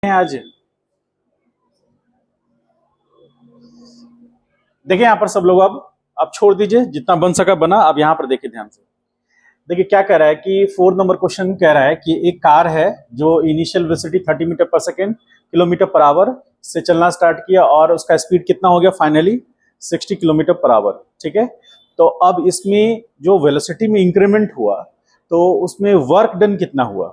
हैं आज। देखिए यहाँ पर सब लोग अब छोड़ दीजिए, जितना बन सका बना। अब यहाँ पर देखिए ध्यान से, देखिए क्या कह रहा है कि 4 नंबर क्वेश्चन कह रहा है कि एक कार है जो इनिशियल वेलोसिटी 30 मीटर पर सेकेंड किलोमीटर पर आवर से चलना स्टार्ट किया और उसका स्पीड कितना हो गया फाइनली 60 किलोमीटर पर आवर। ठीक है, तो अब इसमें जो वेलोसिटी में इंक्रीमेंट हुआ तो उसमें वर्क डन कितना हुआ।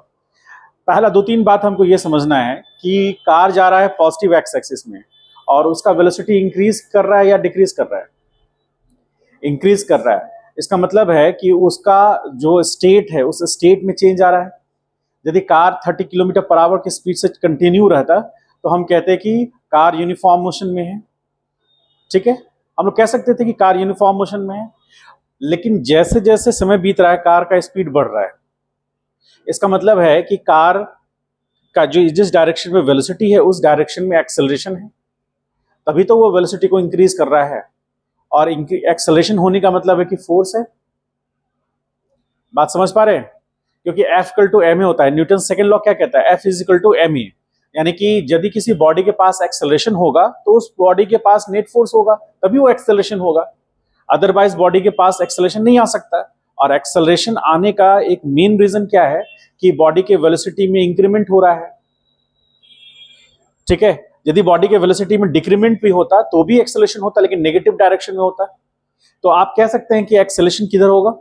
पहला 2-3 बात हमको ये समझना है कि कार जा रहा है पॉजिटिव एक्स एक्सिस में और उसका वेलोसिटी इंक्रीज कर रहा है या डिक्रीज कर रहा है, इंक्रीज कर रहा है। इसका मतलब है कि उसका जो स्टेट है उस स्टेट में चेंज आ रहा है। यदि कार 30 किलोमीटर पर आवर की स्पीड से कंटिन्यू रहता तो हम कहते हैं कि कार यूनिफॉर्म मोशन में है। ठीक है, हम लोग कह सकते थे कि कार यूनिफॉर्म मोशन में है, लेकिन जैसे जैसे समय बीत रहा है कार का स्पीड बढ़ रहा है। इसका मतलब है कि कार का जो जिस डायरेक्शन में वेलोसिटी है उस डायरेक्शन में एक्सेलरेशन है, तभी तो वो वेलोसिटी को इंक्रीज कर रहा है। और एक्सेलरेशन होने का मतलब है कि फोर्स है। बात समझ पा रहे हैं? क्योंकि F इक्वल टू ma होता है। न्यूटन सेकंड लॉ क्या कहता है? F is equal to ma, यानी कि यदि किसी बॉडी के पास एक्सेलरेशन होगा तो उस बॉडी के पास नेट फोर्स होगा, तभी वो एक्सेलरेशन होगा। अदरवाइज बॉडी के पास एक्सेलरेशन नहीं आ सकता। और एक्सेलरेशन आने का एक मेन रीजन क्या है कि बॉडी के वेलोसिटी में इंक्रीमेंट हो रहा है। ठीक है, यदि बॉडी के वेलोसिटी में डिक्रीमेंट भी होता तो भी एक्सेलरेशन होता, लेकिन नेगेटिव डायरेक्शन में होता। तो आप कह सकते हैं कि एक्सेलरेशन किधर होगा?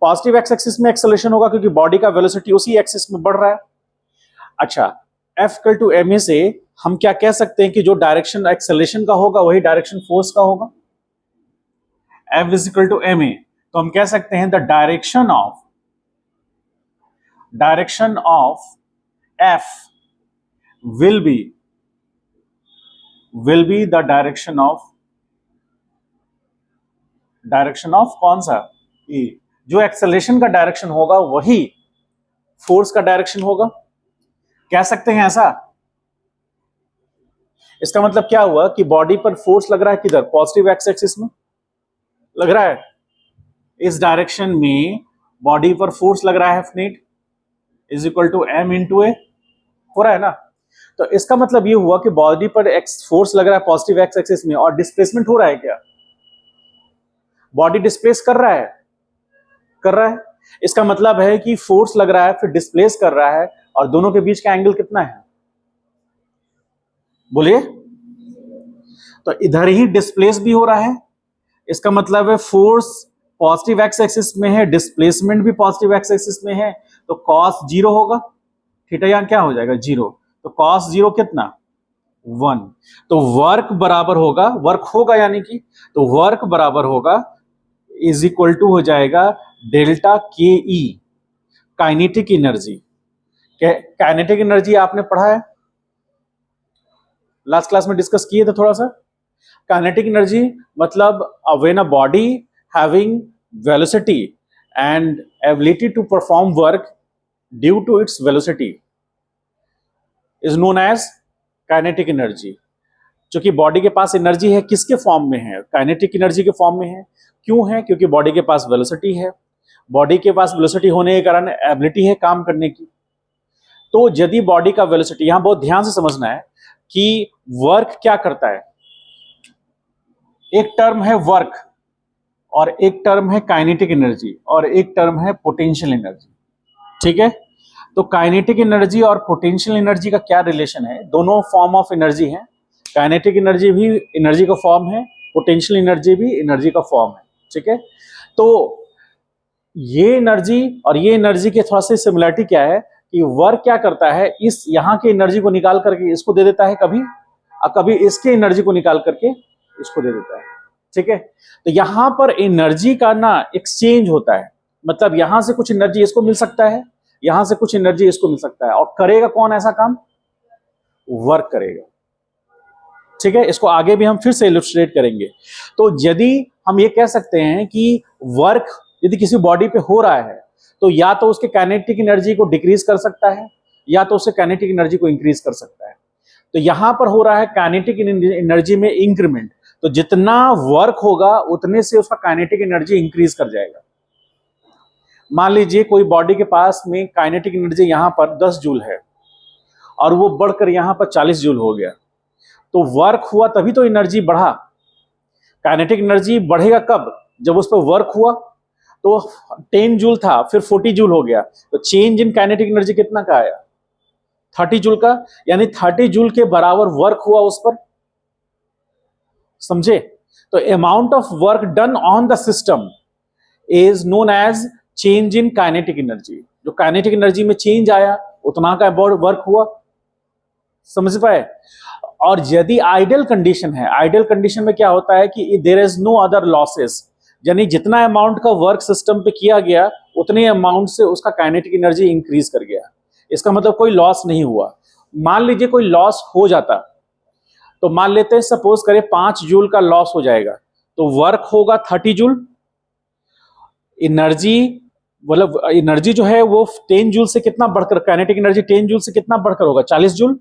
पॉजिटिव एक्स एक्सिस में एक्सेलरेशन होगा, क्योंकि बॉडी का वेलोसिटी उसी एक्सिस में बढ़ रहा है। अच्छा, F इक्वल टू ma से हम क्या कह सकते हैं कि जो डायरेक्शन एक्सेलरेशन का होगा वही डायरेक्शन फोर्स का होगा। F is equal to ma, तो हम कह सकते हैं the direction of F will be the direction of कौन सा? E। जो एक्सेलरेशन का डायरेक्शन होगा वही फोर्स का डायरेक्शन होगा। कह सकते हैं ऐसा। इसका मतलब क्या हुआ कि बॉडी पर फोर्स लग रहा है किधर? पॉजिटिव एक्स एक्सिस में लग रहा है। इस डायरेक्शन में बॉडी पर फोर्स लग रहा है F net is equal to m into a, हो रहा है ना। तो इसका मतलब ये हुआ कि बॉडी पर एक्स फोर्स लग रहा है पॉजिटिव एक्स एक्सिस में, और डिस्प्लेसमेंट हो रहा है क्या? बॉडी डिस्प्लेस कर रहा है, कर रहा है। इसका मतलब है कि फोर्स लग रहा है फिर डिस्प्लेस कर रहा है, और दोनों के बीच का एंगल कितना है? बोलिए। तो इधर ही डिस्प्लेस भी हो रहा है। इसका मतलब है फोर्स पॉजिटिव एक्स एक्सिस में है, डिस्प्लेसमेंट भी पॉजिटिव एक्स एक्सिस में है, तो कॉस 0 होगा। थीटा यहां क्या हो जाएगा? 0। तो कॉस 0 कितना? 1। तो वर्क बराबर होगा, वर्क होगा यानी कि, तो वर्क बराबर होगा इज इक्वल टू हो जाएगा डेल्टा के ई, काइनेटिक एनर्जी। काइनेटिक एनर्जी आपने पढ़ा है, लास्ट क्लास में डिस्कस किए थे थोड़ा सा। काइनेटिक एनर्जी मतलब when a body having velocity and ability to perform work due to its velocity is known as kinetic energy. जो कि बॉडी के पास एनर्जी है किसके फॉर्म में है? काइनेटिक एनर्जी के फॉर्म में है। क्यों है? क्योंकि बॉडी के पास वेलोसिटी है। बॉडी के पास वेलोसिटी होने के कारण एबिलिटी है काम करने की। तो यदि बॉडी का वेलोसिटी, यहां बहुत ध्यान से समझना है कि वर्क क्या करता है। एक टर्म है वर्क और एक टर्म है काइनेटिक एनर्जी और एक टर्म है पोटेंशियल एनर्जी। ठीक है, तो काइनेटिक एनर्जी और पोटेंशियल एनर्जी का क्या रिलेशन है? दोनों फॉर्म ऑफ एनर्जी हैं। काइनेटिक एनर्जी भी एनर्जी का फॉर्म है, पोटेंशियल एनर्जी भी एनर्जी का फॉर्म है। ठीक है, तो ये एनर्जी और ये एनर्जी के थोड़ा सा सिमिलरिटी क्या है कि वर्क क्या करता है, इस यहां की एनर्जी को निकाल करके इसको दे देता है कभी, और कभी इसके एनर्जी को निकाल करके इसको दे देता है। ठीक है, तो यहां पर एनर्जी का ना एक्सचेंज होता है, मतलब यहां से कुछ एनर्जी इसको मिल सकता है, यहां से कुछ एनर्जी इसको मिल सकता है, और करेगा कौन ऐसा काम? वर्क करेगा। ठीक है, इसको आगे भी हम फिर से इलस्ट्रेट करेंगे। तो यदि हम ये कह सकते हैं कि वर्क यदि किसी बॉडी पे हो रहा है तो या तो उसके काइनेटिक एनर्जी को डिक्रीज कर सकता है या तो उससे काइनेटिक एनर्जी को इंक्रीज कर सकता है। तो यहां पर हो रहा है काइनेटिक एनर्जी में इंक्रीमेंट, तो जितना वर्क होगा उतने से उसका काइनेटिक एनर्जी इंक्रीज कर जाएगा। मान लीजिए कोई बॉडी के पास में काइनेटिक एनर्जी यहां पर 10 जूल है और वो बढ़कर यहां पर 40 जूल हो गया, तो वर्क हुआ तभी तो एनर्जी बढ़ा। काइनेटिक एनर्जी बढ़ेगा कब? जब उस पर वर्क हुआ। तो 10 जूल था, फिर 40 जूल हो गया, तो चेंज इन काइनेटिक एनर्जी कितना का आया? 30 जूल का। यानी 30 जूल के बराबर वर्क हुआ उस पर। समझे? तो amount of work done on the system is known as change in kinetic energy. जो काइनेटिक एनर्जी में चेंज आया उतना का वर्क हुआ। समझ पाए? और यदि आइडियल कंडीशन है, आइडियल कंडीशन में क्या होता है कि there is no other losses, यानी जितना अमाउंट का वर्क सिस्टम पे किया गया उतने अमाउंट से उसका काइनेटिक एनर्जी इंक्रीज कर गया। इसका मतलब कोई लॉस नहीं हुआ। मान लीजिए कोई लॉस हो जाता, तो मान लेते हैं सपोज करें 5 जूल का लॉस हो जाएगा, तो वर्क होगा 30 जूल। एनर्जी मतलब एनर्जी जो है वो 10 जूल से कितना बढ़कर, काइनेटिक एनर्जी 10 जूल से कितना बढ़कर होगा? 40 जूल।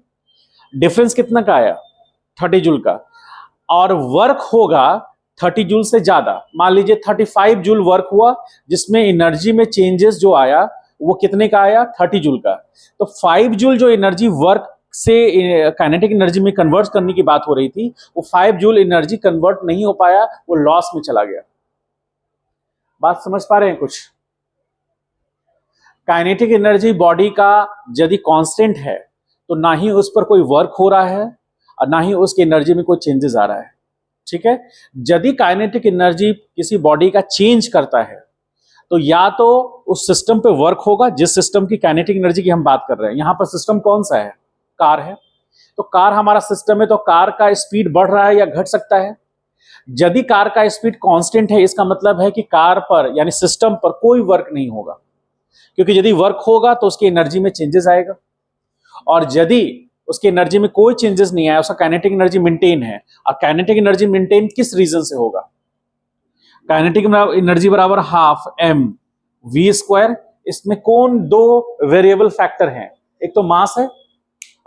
डिफरेंस कितना का आया? 30 जूल का। और वर्क होगा 30 जूल से ज्यादा, मान लीजिए 35 जूल वर्क हुआ, जिसमें एनर्जी में चेंजेस जो आया वो कितने का आया? 30 जूल का। तो 5 जूल जो एनर्जी वर्क से काइनेटिक एनर्जी में कन्वर्ट करने की बात हो रही थी, वो 5 जूल एनर्जी कन्वर्ट नहीं हो पाया, वो लॉस में चला गया। बात समझ पा रहे हैं कुछ? काइनेटिक एनर्जी बॉडी का यदि कांस्टेंट है तो ना ही उस पर कोई वर्क हो रहा है और ना ही उसकी एनर्जी में कोई चेंजेस आ रहा है। ठीक है? यदि काइनेटिक एनर्जी किसी बॉडी का चेंज करता है तो या तो उस सिस्टम पे वर्क होगा, जिस सिस्टम की काइनेटिक एनर्जी की हम बात कर रहे हैं। यहां पर सिस्टम कौन सा है? कार है। तो कार हमारा सिस्टम है, तो कार का स्पीड बढ़ रहा है या घट सकता है? यदि कार का स्पीड कांस्टेंट है, इसका मतलब है कि कार पर यानी सिस्टम पर कोई वर्क नहीं होगा, क्योंकि यदि वर्क होगा तो उसकी एनर्जी में चेंजेस आएगा। और यदि उसकी एनर्जी में कोई चेंजेस नहीं आया, उसका काइनेटिक एनर्जी मेंटेन है। और काइनेटिक एनर्जी मेंटेन किस रीजन से होगा? काइनेटिक एनर्जी बराबर हाफ एम वी स्क्वायर। इसमें कौन दो वेरिएबल फैक्टर हैं? एक तो मास है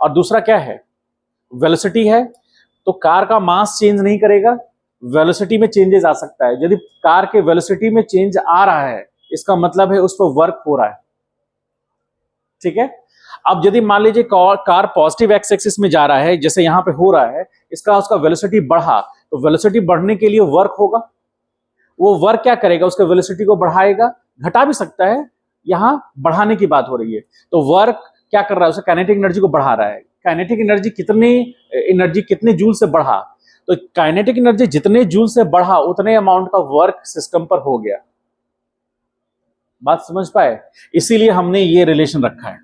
और दूसरा क्या है? वेलोसिटी है। तो कार का मास चेंज नहीं करेगा, वेलोसिटी में चेंजेस आ सकता है। यदि कार के वेलोसिटी में चेंज आ रहा है, इसका मतलब है उस पर वर्क हो रहा है। ठीक है? अब यदि मान लीजिए कार पॉजिटिव एक्स एक्सिस में जा रहा है, जैसे यहां पे हो रहा है, इसका उसका वेलोसिटी बढ़ा, तो वेलोसिटी बढ़ने के लिए वर्क होगा। वो वर्क क्या करेगा? उसके वेलोसिटी को बढ़ाएगा, घटा भी सकता है, यहां बढ़ाने की बात हो रही है। तो वर्क क्या कर रहा है? उसका काइनेटिक एनर्जी को बढ़ा रहा है। काइनेटिक एनर्जी कितने जूल से बढ़ा? तो काइनेटिक एनर्जी जितने जूल से बढ़ा उतने अमाउंट का वर्क सिस्टम पर हो गया। बात समझ पाए? इसीलिए हमने ये रिलेशन रखा है।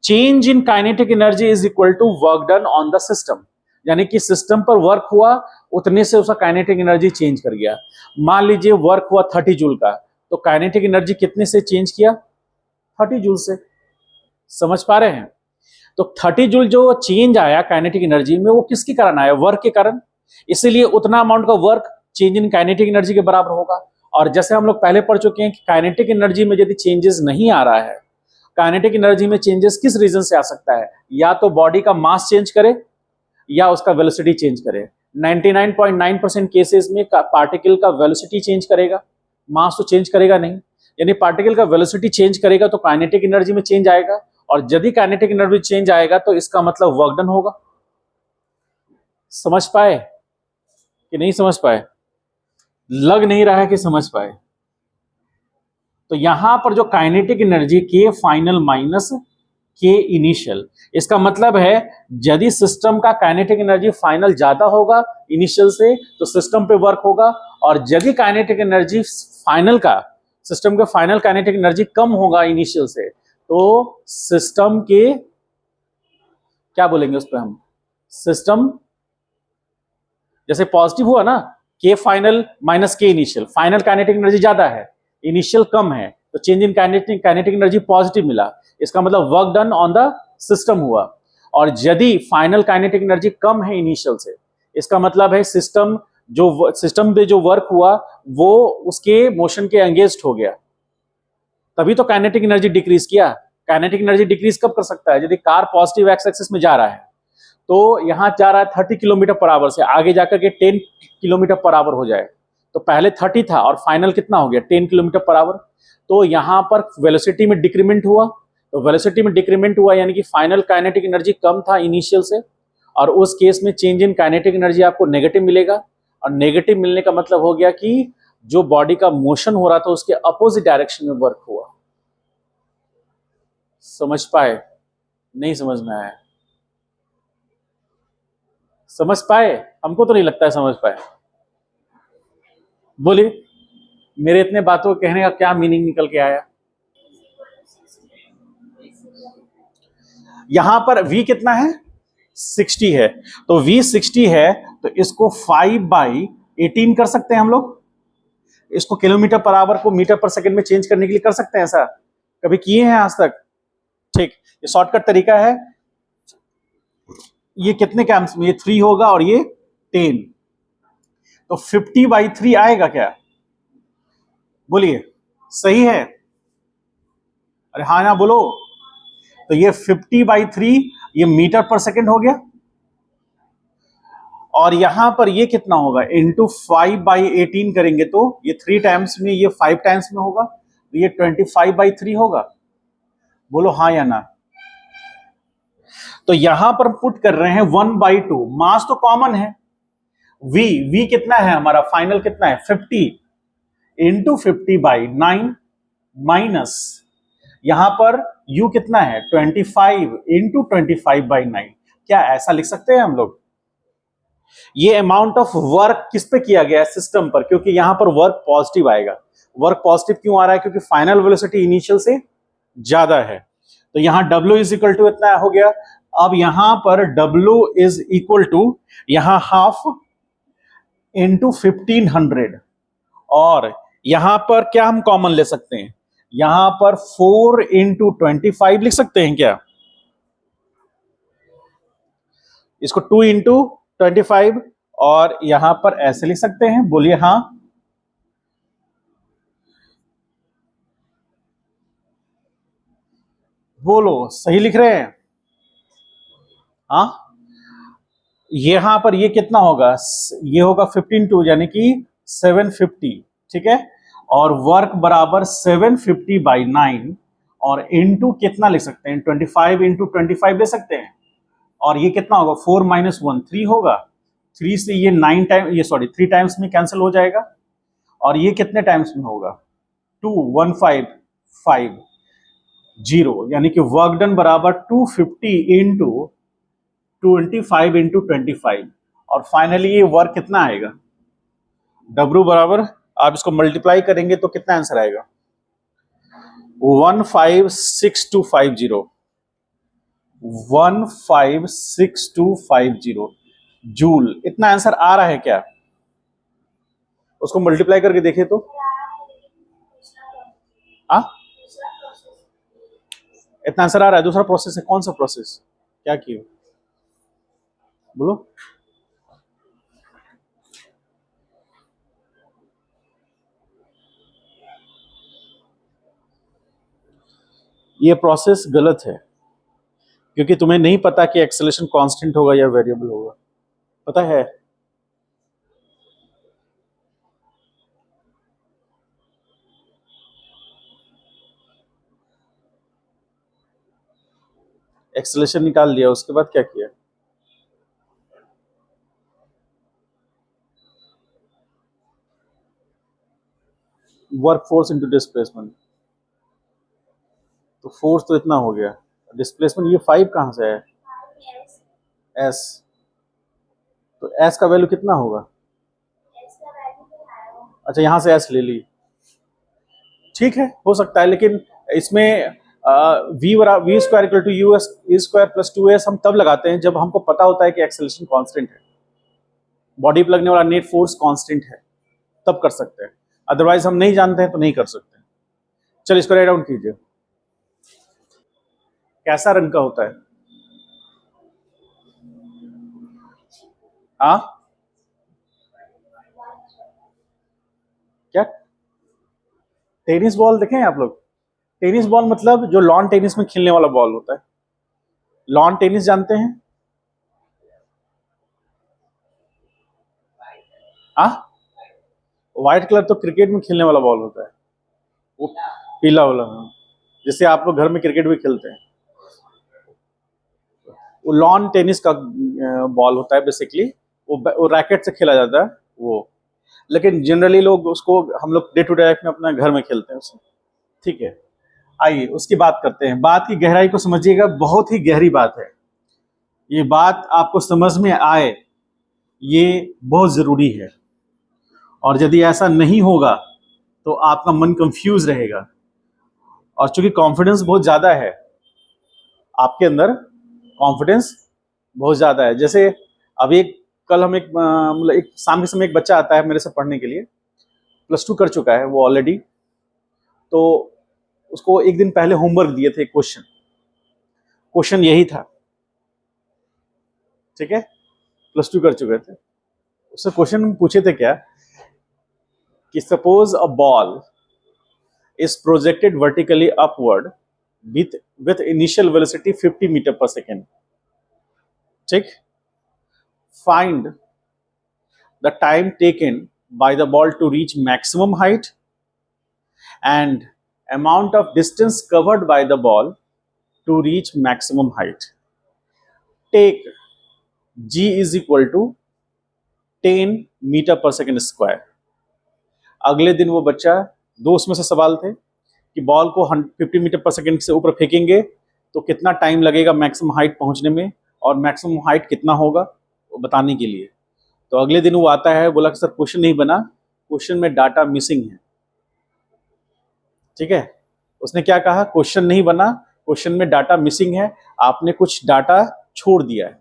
Change in kinetic energy is equal to work done on the system, यानी कि सिस्टम पर वर्क हुआ उतने से उसका काइनेटिक एनर्जी चेंज कर गया। मान लीजिए वर्क हुआ 30 जूल का, तो काइनेटिक एनर्जी कितने से चेंज किया? 30 जूल से। समझ पा रहे हैं? तो 30 जूल जो चेंज आया काइनेटिक एनर्जी में, वो किसके कारण आया? वर्क के कारण। इसीलिए उतना अमाउंट का work change in kinetic energy के बराबर होगा। और जैसे हम लोग पहले पढ़ चुके हैं कि काइनेटिक एनर्जी में यदि चेंजेस नहीं आ रहा है, काइनेटिक एनर्जी में चेंजेस किस रीजन से आ सकता है? या तो बॉडी का मास चेंज करे या उसका वेलोसिटी चेंज करे। 99.9% केसेस में पार्टिकल का वेलोसिटी चेंज करेगा, मास तो चेंज करेगा नहीं। यानी पार्टिकल का वेलोसिटी चेंज करेगा तो काइनेटिक एनर्जी में चेंज आएगा, और यदि काइनेटिक एनर्जी चेंज आएगा तो इसका मतलब वर्क डन होगा। समझ पाए कि नहीं समझ पाए? लग नहीं रहा है कि समझ पाए। तो यहां पर जो काइनेटिक एनर्जी के फाइनल माइनस के इनिशियल, इसका मतलब है यदि सिस्टम का काइनेटिक एनर्जी फाइनल ज्यादा होगा इनिशियल से तो सिस्टम पे वर्क होगा, और यदि काइनेटिक एनर्जी फाइनल का सिस्टम का फाइनल काइनेटिक एनर्जी कम होगा इनिशियल से, तो सिस्टम के क्या बोलेंगे उस पर हम? सिस्टम जैसे पॉजिटिव हुआ ना, के फाइनल माइनस के इनिशियल, फाइनल काइनेटिक एनर्जी ज्यादा है, इनिशियल कम है, तो change in kinetic energy positive मिला। इसका मतलब work done on the system हुआ। और यदि फाइनल काइनेटिक एनर्जी कम है इनिशियल से, इसका मतलब है सिस्टम पे जो वर्क हुआ वो उसके मोशन के एंगेज्ड हो गया, तभी तो काइनेटिक एनर्जी डिक्रीज किया। काइनेटिक एनर्जी डिक्रीज कब कर सकता है? यदि कार पॉजिटिव एक्स एक्सिस में जा रहा है, तो यहां जा रहा है 30 किलोमीटर पर आवर से, आगे जाकर के 10 किलोमीटर पर आवर हो जाए, तो पहले 30 था और फाइनल कितना हो गया? 10 किलोमीटर पर आवर। तो यहां पर वेलोसिटी में डिक्रीमेंट हुआ, तो वेलोसिटी में डिक्रीमेंट हुआ यानी कि फाइनल काइनेटिक एनर्जी कम था इनिशियल से, और उस केस में चेंज इन काइनेटिक एनर्जी आपको नेगेटिव मिलेगा, और नेगेटिव मिलने का मतलब हो गया कि जो बॉडी का मोशन हो रहा था उसके अपोजिट डायरेक्शन में वर्क हुआ। समझ पाए? नहीं समझ में आया? समझ पाए? हमको तो नहीं लगता है समझ पाए। बोलिए, मेरे इतने बातों को कहने का क्या मीनिंग निकल के आया? यहां पर v कितना है? 60 है, तो v 60 है, तो इसको 5/18 कर सकते हैं हम लोग। इसको किलोमीटर पर आवर को मीटर पर सेकंड में चेंज करने के लिए कर सकते हैं ऐसा? कभी किए हैं आज तक? ठीक, ये शॉर्टकट तरीका है। ये कितने कैम्स में? ये 3 होगा और ये 10, तो 50/3 आएगा क्या? बोलिए, सही है? अरे हाँ ना बोलो। तो ये 50/3 ये मीटर पर सेकंड हो गया, और यहां पर ये कितना होगा? इंटू 5/18 करेंगे तो ये 3 टाइम्स में, ये 5 टाइम्स में होगा, तो ये 25/3 होगा। बोलो हाँ या ना। तो यहां पर पुट कर रहे हैं 1/2, मास तो कॉमन है। v कितना है हमारा? फाइनल कितना है? 50 इंटू 50/9 माइनस यहां पर u कितना है? 25 इंटू 25/9। क्या ऐसा लिख सकते हैं हम लोग? ये अमाउंट ऑफ वर्क किस पे किया गया है? सिस्टम पर, क्योंकि यहां पर वर्क पॉजिटिव आएगा। वर्क पॉजिटिव क्यों आ रहा है? क्योंकि फाइनल वेलोसिटी इनिशियल से ज्यादा है। तो यहां W इज इक्वल टू इतना हो गया। अब यहां पर W इज इक्वल टू यहां हाफ इंटू 1500, और यहां पर क्या हम कॉमन ले सकते हैं? यहां पर 4 इंटू 25 लिख सकते हैं क्या? इसको 2 इंटू 25, और यहां पर ऐसे लिख सकते हैं। बोलिए हाँ। बोलो, सही लिख रहे हैं? हाँ, यहां पर ये कितना होगा? ये होगा 15 यानी कि 750, ठीक है। और वर्क बराबर 750/9, और इंटू कितना लिख सकते हैं? 25 इंटू 25 ले सकते हैं, और ये कितना होगा? 4 माइनस 1 3 होगा। 3 से ये 9 टाइम, ये सॉरी 3 टाइम्स में कैंसिल हो जाएगा, और ये कितने टाइम्स में होगा? 21550, यानी कि वर्क डन बराबर 250 इंटू 25 इंटू 25, और फाइनली ये वर्क कितना आएगा? W बराबर, आप इसको मल्टीप्लाई करेंगे तो कितना आंसर आएगा? 156250, 156250 जूल। इतना आंसर आ रहा है क्या? उसको मल्टीप्लाई करके देखे तो इतना आंसर आ रहा है। दूसरा प्रोसेस है, कौन सा प्रोसेस? क्या किया? बोलो। ये प्रोसेस गलत है, क्योंकि तुम्हें नहीं पता कि एक्सेलरेशन कांस्टेंट होगा या वेरिएबल होगा। पता है? एक्सेलरेशन निकाल लिया, उसके बाद क्या किया? वर्क फोर्स इंटू डिस्प्लेसमेंट, तो फोर्स तो इतना हो गया, डिस्प्लेसमेंट ये 5 कहां से है? एस, तो एस का वैल्यू कितना होगा? अच्छा, यहां से एस ले ली, ठीक है, हो सकता है, लेकिन इसमें V square equal to U S square plus 2s हम तब लगाते हैं जब हमको पता होता है कि एक्सेलरेशन कांस्टेंट है, बॉडी पर लगने वाला नेट फोर्स कांस्टेंट है, तब कर सकते हैं। अदरवाइज हम नहीं जानते हैं तो नहीं कर सकते। चलिए इसको राइट डाउन कीजिए। कैसा रंग का होता है? हाँ, क्या? टेनिस बॉल देखे हैं आप लोग? टेनिस बॉल मतलब जो लॉन टेनिस में खेलने वाला बॉल होता है। लॉन टेनिस जानते हैं? हाँ, व्हाइट कलर तो क्रिकेट में खेलने वाला बॉल होता है। वो पीला वाला, हाँ। जैसे आप लोग घर में क्रिकेट भी खेलते हैं, वो लॉन टेनिस का बॉल होता है बेसिकली, वो रैकेट से खेला जाता है वो। लेकिन जनरली लोग उसको, हम लोग डे टू डे लाइफ में अपना घर में खेलते हैं उसे। ठीक है, आइए उसकी बात करते हैं। बात की गहराई को समझिएगा, बहुत ही गहरी बात है। ये बात आपको समझ में आए, ये बहुत जरूरी है। और यदि ऐसा नहीं होगा तो आपका मन कंफ्यूज रहेगा। और चूंकि कॉन्फिडेंस बहुत ज्यादा है आपके अंदर, कॉन्फिडेंस बहुत ज्यादा है। जैसे अभी कल हम मतलब एक शाम के समय एक बच्चा आता है मेरे से पढ़ने के लिए, +2 कर चुका है वो ऑलरेडी। तो उसको एक दिन पहले होमवर्क दिए थे, क्वेश्चन यही था। ठीक है, +2 कर चुके थे। उससे क्वेश्चन पूछे थे क्या कि suppose a ball is projected vertically upward with initial velocity 50 meter per second. ठीक, find the time taken by the ball to reach maximum height and amount of distance covered by the ball to reach maximum height. Take g is equal to 10 metre पर second square. अगले दिन वो बच्चा, दो उसमें से सवाल थे कि बॉल को 50 मीटर पर सेकेंड से ऊपर फेंकेंगे तो कितना टाइम लगेगा मैक्सिमम हाइट पहुंचने में, और मैक्सिमम हाइट कितना होगा वो बताने के लिए। तो अगले दिन वो आता है, बोला कि सर क्वेश्चन नहीं बना, क्वेश्चन में डाटा मिसिंग है। ठीक है, उसने क्या कहा, क्वेश्चन नहीं बना, क्वेश्चन में डाटा मिसिंग है, आपने कुछ डाटा छोड़ दिया है।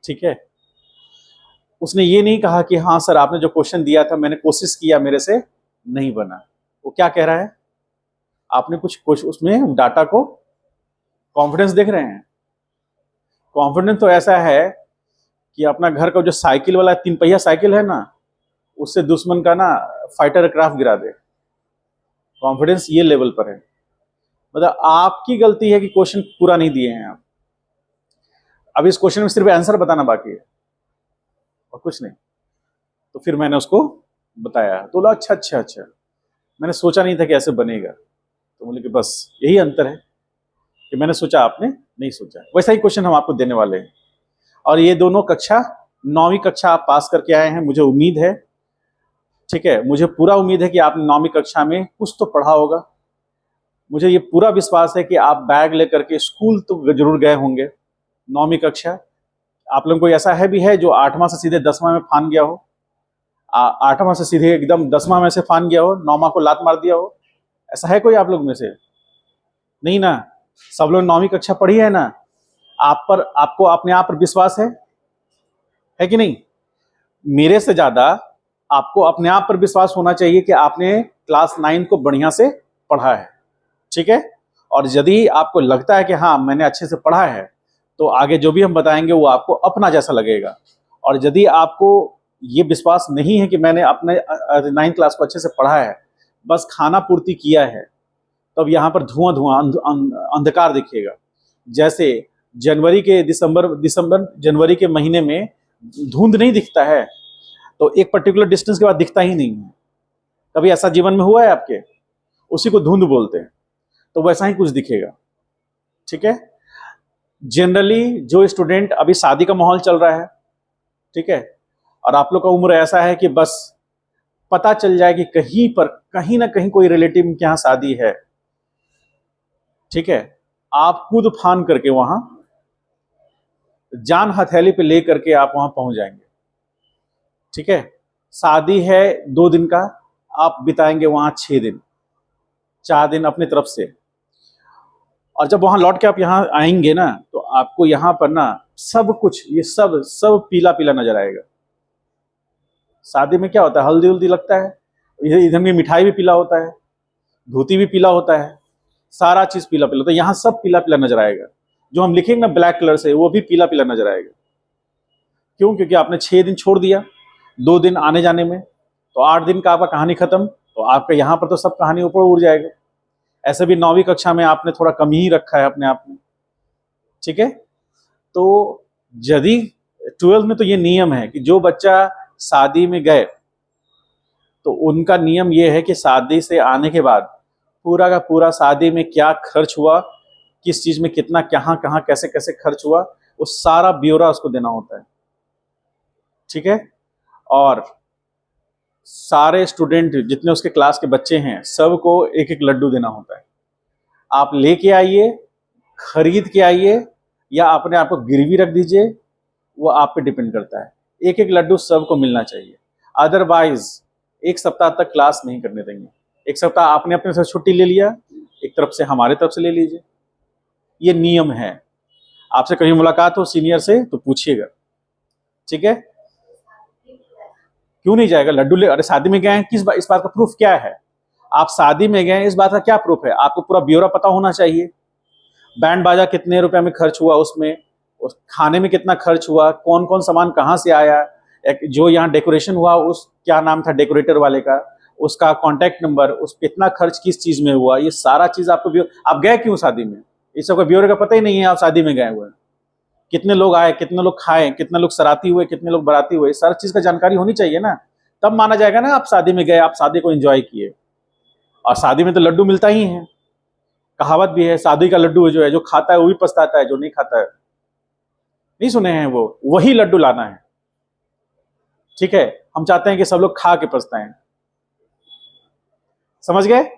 ठीक है, उसने ये नहीं कहा कि हाँ सर आपने जो क्वेश्चन दिया था मैंने कोशिश किया, मेरे से नहीं बना। वो क्या कह रहा है, आपने कुछ उसमें डाटा को, कॉन्फिडेंस देख रहे हैं। कॉन्फिडेंस तो ऐसा है कि अपना घर का जो साइकिल वाला 3 पहिया साइकिल है ना, उससे दुश्मन का ना फाइटर एयरक्राफ्ट गिरा दे। कॉन्फिडेंस ये लेवल पर है। मतलब आपकी गलती है कि क्वेश्चन पूरा नहीं दिए हैं आप। अब इस क्वेश्चन में सिर्फ आंसर बताना बाकी है और कुछ नहीं। तो फिर मैंने उसको बताया, तो बोला अच्छा अच्छा अच्छा, मैंने सोचा नहीं था कि ऐसे बनेगा। तो बोले कि बस यही अंतर है कि मैंने सोचा, आपने नहीं सोचा। वैसा ही क्वेश्चन हम आपको देने वाले हैं। और ये दोनों कक्षा, 9वीं कक्षा आप पास करके आए हैं, मुझे उम्मीद है। ठीक है, मुझे पूरा उम्मीद है कि आपने 9वीं कक्षा में कुछ तो पढ़ा होगा। मुझे ये पूरा विश्वास है कि आप बैग लेकर के स्कूल तो जरूर गए होंगे 9वीं कक्षा। आप लोगों को ऐसा है भी है जो 8वां से सीधे 10वां में फान गया हो, 8वां से सीधे एकदम 10वां में से फान गया हो, 9वां को लात मार दिया हो? ऐसा है कोई आप लोग में से? नहीं ना, सब लोग 9वीं कक्षा पढ़ी है ना। आपको अपने आप पर विश्वास है कि नहीं? मेरे से ज्यादा आपको अपने आप पर विश्वास होना चाहिए कि आपने क्लास 9 को बढ़िया से पढ़ा है। ठीक है, और यदि आपको लगता है कि हाँ मैंने अच्छे से पढ़ा है, तो आगे जो भी हम बताएंगे वो आपको अपना जैसा लगेगा। और यदि आपको ये विश्वास नहीं है कि मैंने अपने 9th क्लास को अच्छे से पढ़ा है, बस खाना पूर्ति किया है, तब यहाँ पर धुआं धुआं अंधकार दिखेगा। जैसे दिसंबर जनवरी के महीने में धुंध नहीं दिखता है, तो एक पर्टिकुलर डिस्टेंस के बाद दिखता ही नहीं है। कभी ऐसा जीवन में हुआ है आपके? उसी को धुंध बोलते हैं। तो वैसा ही कुछ दिखेगा। ठीक है, जनरली जो स्टूडेंट, अभी शादी का माहौल चल रहा है, ठीक है, और आप लोग का उम्र ऐसा है कि बस पता चल जाए कि कहीं ना कहीं कोई रिलेटिव के यहाँ शादी है, ठीक है, आप कूद फान करके वहां जान हथेली पे ले करके आप वहां पहुंच जाएंगे। ठीक है, शादी है 2 दिन का, आप बिताएंगे वहां 6 दिन, 4 दिन अपनी तरफ से। और जब वहां लौट के आप यहाँ आएंगे ना, तो आपको यहाँ पर ना सब कुछ, ये सब सब पीला पीला नजर आएगा। शादी में क्या होता है, हल्दी उल्दी लगता है, इधर की मिठाई भी पीला होता है, धोती भी पीला होता है, सारा चीज पीला पीला होता है। यहाँ सब पीला पीला नजर आएगा। जो हम लिखेंगे ना ब्लैक कलर से, वो भी पीला पीला नजर आएगा। क्यों? क्योंकि आपने 6 दिन छोड़ दिया, 2 दिन आने जाने में, तो 8 दिन का आपका कहानी खत्म। तो आपका यहाँ पर तो सब कहानी ऊपर उड़ जाएगा। ऐसे भी 9वीं कक्षा में आपने थोड़ा कम ही रखा है अपने आप में। ठीक है, तो यदि 12th में तो ये नियम है कि जो बच्चा शादी में गए, तो उनका नियम ये है कि शादी से आने के बाद पूरा का पूरा शादी में क्या खर्च हुआ, किस चीज में कितना, कहाँ कहाँ कैसे कैसे खर्च हुआ, वो सारा ब्यौरा उसको देना होता है। ठीक है। और सारे स्टूडेंट जितने उसके क्लास के बच्चे हैं सबको एक एक लड्डू देना होता है। आप लेके आइए, खरीद के आइए, या अपने आप को गिरवी रख दीजिए, वो आप पे डिपेंड करता है। एक एक लड्डू सबको मिलना चाहिए, अदरवाइज एक सप्ताह तक क्लास नहीं करने देंगे। एक सप्ताह आपने अपने से छुट्टी ले लिया, एक तरफ से हमारे तरफ से ले लीजिए, ये नियम है। आपसे कहीं मुलाकात हो सीनियर से तो पूछिएगा, ठीक है। क्यों नहीं जाएगा लड्डू ले? अरे शादी में गए हैं, इस बात का प्रूफ क्या है? आप शादी में गए, इस बात का क्या प्रूफ है? आपको पूरा ब्यौरा पता होना चाहिए। बैंड बाजा कितने रुपए में खर्च हुआ, उसमें उस खाने में कितना खर्च हुआ, कौन कौन सामान कहाँ से आया, एक जो यहाँ डेकोरेशन हुआ उस क्या नाम था डेकोरेटर वाले का, उसका कॉन्टैक्ट नंबर, उस कितना खर्च किस चीज में हुआ, ये सारा चीज आपको आप गए क्यों शादी में, इस सब का ब्यौरे का पता ही नहीं है। आप शादी में गए हुए हैं, कितने लोग आए, कितने लोग खाए, कितने लोग सराती हुए, कितने लोग बराती हुए, सारी चीज का जानकारी होनी चाहिए ना, तब माना जाएगा ना आप शादी में गए, आप शादी को एंजॉय किए। और शादी में तो लड्डू मिलता ही है, कहावत भी है, शादी का लड्डू जो है, जो खाता है वो भी पछताता है, जो नहीं खाता है। नहीं सुने हैं? वो वही लड्डू लाना है, ठीक है। हम चाहते हैं कि सब लोग खा के पछताएं। समझ गए?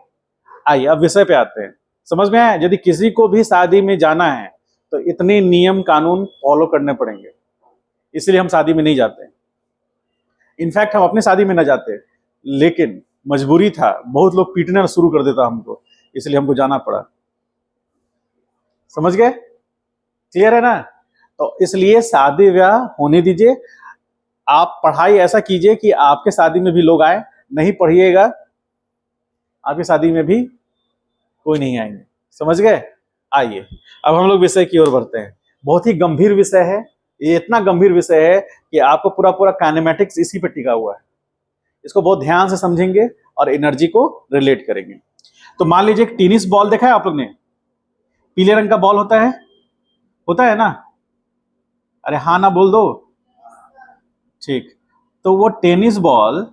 आइए अब विषय पे आते हैं। समझ में आया? यदि किसी को भी शादी में जाना है तो इतने नियम कानून फॉलो करने पड़ेंगे, इसलिए हम शादी में नहीं जाते। इनफैक्ट हम अपने शादी में न जाते, लेकिन मजबूरी था, बहुत लोग पीटना शुरू कर देता हमको, इसलिए हमको जाना पड़ा। समझ गए? क्लियर है ना? तो इसलिए शादी ब्याह होने दीजिए। आप पढ़ाई ऐसा कीजिए कि आपके शादी में भी लोग आए, नहीं पढ़िएगा आपकी शादी में भी कोई नहीं आएंगे। समझ गए? आइए अब हम लोग विषय की ओर बढ़ते हैं। बहुत ही गंभीर विषय है ये, इतना गंभीर विषय है कि आपको पूरा पूरा काइनेमैटिक्स इसी पे टिका हुआ है। इसको बहुत ध्यान से समझेंगे और एनर्जी को रिलेट करेंगे। तो मान लीजिए एक टेनिस बॉल देखा है आप लोग ने, पीले रंग का बॉल होता है ना? अरे हाँ ना बोल दो। ठीक, तो वो टेनिस बॉल,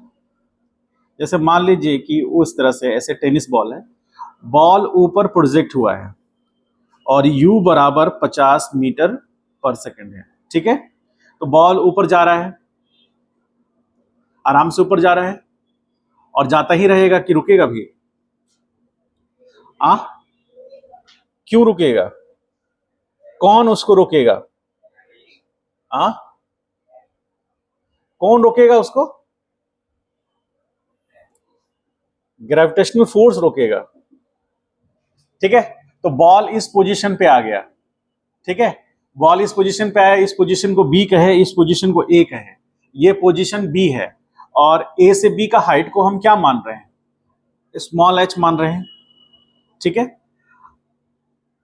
जैसे मान लीजिए कि उस तरह से ऐसे टेनिस बॉल है, बॉल ऊपर प्रोजेक्ट हुआ है और u बराबर 50 मीटर पर सेकंड है। ठीक है, तो बॉल ऊपर जा रहा है, आराम से ऊपर जा रहा है और जाता ही रहेगा कि रुकेगा भी? क्यों रुकेगा? कौन उसको रोकेगा? कौन रोकेगा उसको? ग्रेविटेशनल फोर्स रोकेगा। ठीक है, तो बॉल इस पोजीशन पे आ गया। ठीक है, बॉल इस पोजीशन पे आया, इस पोजीशन को बी कहे, इस पोजीशन को ए कहे, ये पोजीशन बी है और ए से बी का हाइट को हम क्या मान रहे हैं? स्मॉल एच मान रहे हैं। ठीक है,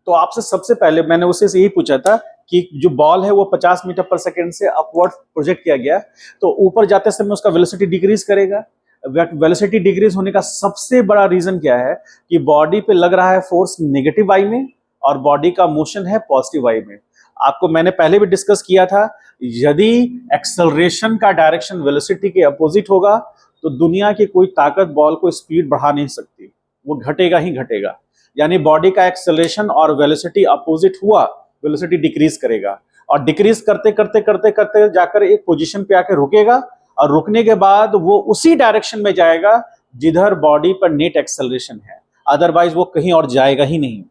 तो आपसे सबसे पहले मैंने उससे यही पूछा था कि जो बॉल है वो 50 मीटर पर सेकंड से अपवर्ड प्रोजेक्ट किया गया, तो ऊपर जाते समय उसका वेलोसिटी डिक्रीज करेगा। वेलोसिटी डिक्रीज होने का सबसे बड़ा रीजन क्या है कि बॉडी पे लग रहा है फोर्स नेगेटिव वाई में और बॉडी का मोशन है पॉजिटिव वाई में। आपको मैंने पहले भी डिस्कस किया था, यदि एक्सेलरेशन का डायरेक्शन वेलोसिटी के अपोजिट होगा तो दुनिया की कोई ताकत बॉल को स्पीड बढ़ा नहीं सकती, वो घटेगा ही घटेगा। यानी बॉडी का एक्सेलरेशन और वेलोसिटी अपोजिट हुआ, वेलोसिटी डिक्रीज करेगा और डिक्रीज करते करते करते करते जाकर एक पोजीशन पे आकर रुकेगा और रुकने के बाद वो उसी डायरेक्शन में जाएगा जिधर बॉडी पर नेट एक्सेलरेशन है, अदरवाइज वो कहीं और जाएगा ही नहीं।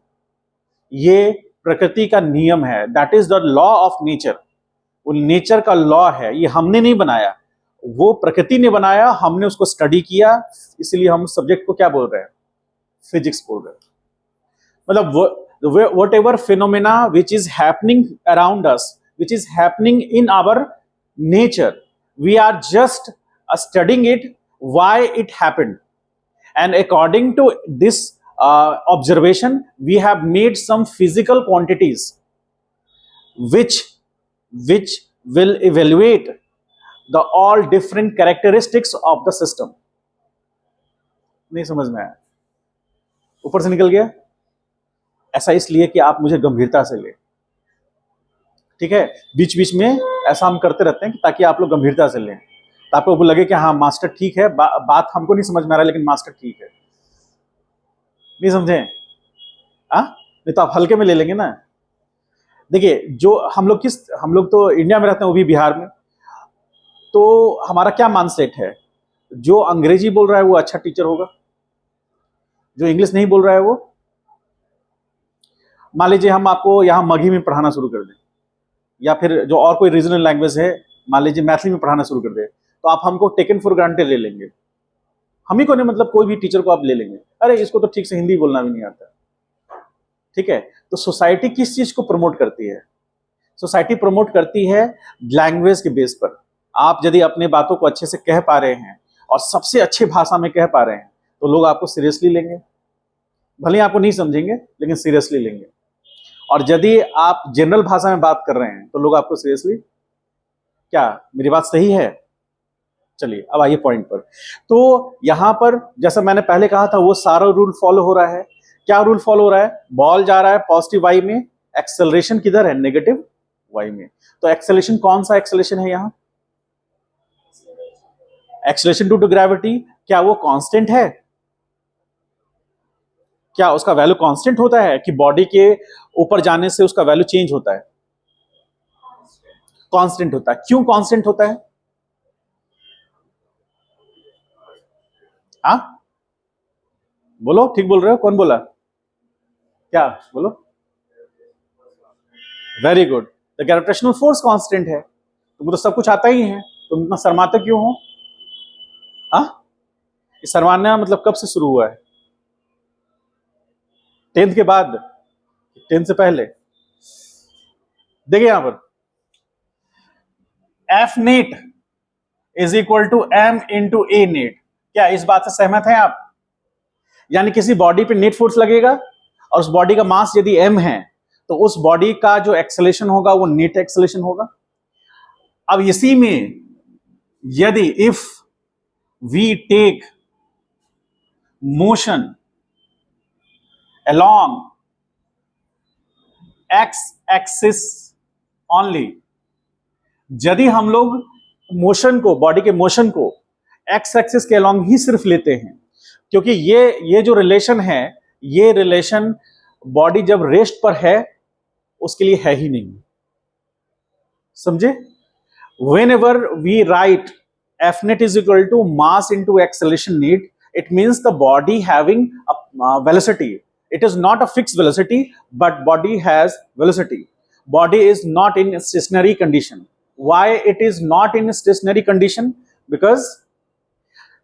ये प्रकृति का नियम है, that is the law of nature. वो नेचर का लॉ है, ये हमने नहीं बनाया, वो प्रकृति ने बनाया, हमने उसको स्टडी किया, इसलिए हम सब्जेक्ट को क्या बोल रहे हैं? फिजिक्स बोल रहे हैं। मतलब whatever phenomena which is happening around us, which is happening in our nature, we are just studying it, why it happened, and according to this observation we have made some physical quantities which will evaluate the all different characteristics of the system. नहीं समझ में आया? ऊपर से निकल गया? ऐसा इसलिए कि आप मुझे गंभीरता से ले। ठीक है, बीच बीच में ऐसा हम करते रहते हैं ताकि आप लोग गंभीरता से लें। तो आपको लगे कि हाँ मास्टर ठीक है, बात हमको नहीं समझ में आ रहा है लेकिन मास्टर ठीक है। नहीं समझे? हाँ, नहीं तो आप हल्के में ले लेंगे ना। देखिए, जो हम लोग तो इंडिया में रहते हैं, वो भी बिहार में, तो हमारा क्या मान सेट है, जो अंग्रेजी बोल रहा है वो अच्छा टीचर होगा, जो इंग्लिश नहीं बोल रहा है वो, मान लीजिए हम आपको यहाँ मगही में पढ़ाना शुरू कर दें, या फिर जो और कोई रीजनल लैंग्वेज है, मान लीजिए मैथिली में पढ़ाना शुरू कर दे, तो आप हमको टेकन फॉर ग्रांटेड ले लेंगे। हम ही को नहीं, मतलब कोई भी टीचर को आप ले लेंगे, अरे इसको तो ठीक से हिंदी बोलना भी नहीं आता। ठीक है, तो सोसाइटी किस चीज को प्रमोट करती है? सोसाइटी प्रमोट करती है लैंग्वेज के बेस पर। आप यदि अपने बातों को अच्छे से कह पा रहे हैं और सबसे अच्छे भाषा में कह पा रहे हैं, तो लोग आपको सीरियसली लेंगे। भले आपको नहीं समझेंगे लेकिन सीरियसली लेंगे। और यदि आप जनरल भाषा में बात कर रहे हैं तो लोग आपको सीरियसली, क्या मेरी बात सही है? चलिए अब आइए पॉइंट पर। तो यहां पर जैसा मैंने पहले कहा था, वो सारा रूल फॉलो हो रहा है। क्या रूल फॉलो हो रहा है? बॉल जा रहा है पॉजिटिव वाई में, एक्सेलरेशन किधर है? नेगेटिव वाई में। तो एक्सेलरेशन कौन सा एक्सेलरेशन है यहां? Acceleration due to gravity. क्या वो कांस्टेंट है? क्या उसका वैल्यू कांस्टेंट होता है कि बॉडी के ऊपर जाने से उसका वैल्यू चेंज होता है? कांस्टेंट होता है। क्यों कांस्टेंट होता है? हाँ बोलो, ठीक बोल रहे हो? कौन बोला? क्या बोलो? Very good. The gravitational force constant है। तुमको तो सब कुछ आता ही है, तुम इतना शर्माते क्यों हो? हाँ, शर्माना मतलब कब से शुरू हुआ है? 10th के बाद? 10th से पहले? देखिए यहां पर F net is equal to M into A net. क्या इस बात से सहमत हैं आप? यानी किसी बॉडी पे नेट फोर्स लगेगा और उस बॉडी का मास यदि m है, तो उस बॉडी का जो एक्सेलेरेशन होगा वो नेट एक्सेलेरेशन होगा। अब इसी में यदि if we take motion along x axis only, यदि हम लोग मोशन को, बॉडी के मोशन को एक्स एक्सिस के अलोंग ही सिर्फ लेते हैं, क्योंकि ये जो रिलेशन है, ये रिलेशन बॉडी जब रेस्ट पर है उसके लिए है ही नहीं। समझे? Whenever we write F net is equal to mass into acceleration net, it means the body having a velocity. It is not a fixed velocity, but body has velocity. Body is not in stationary condition. Why it is not in stationary condition? Because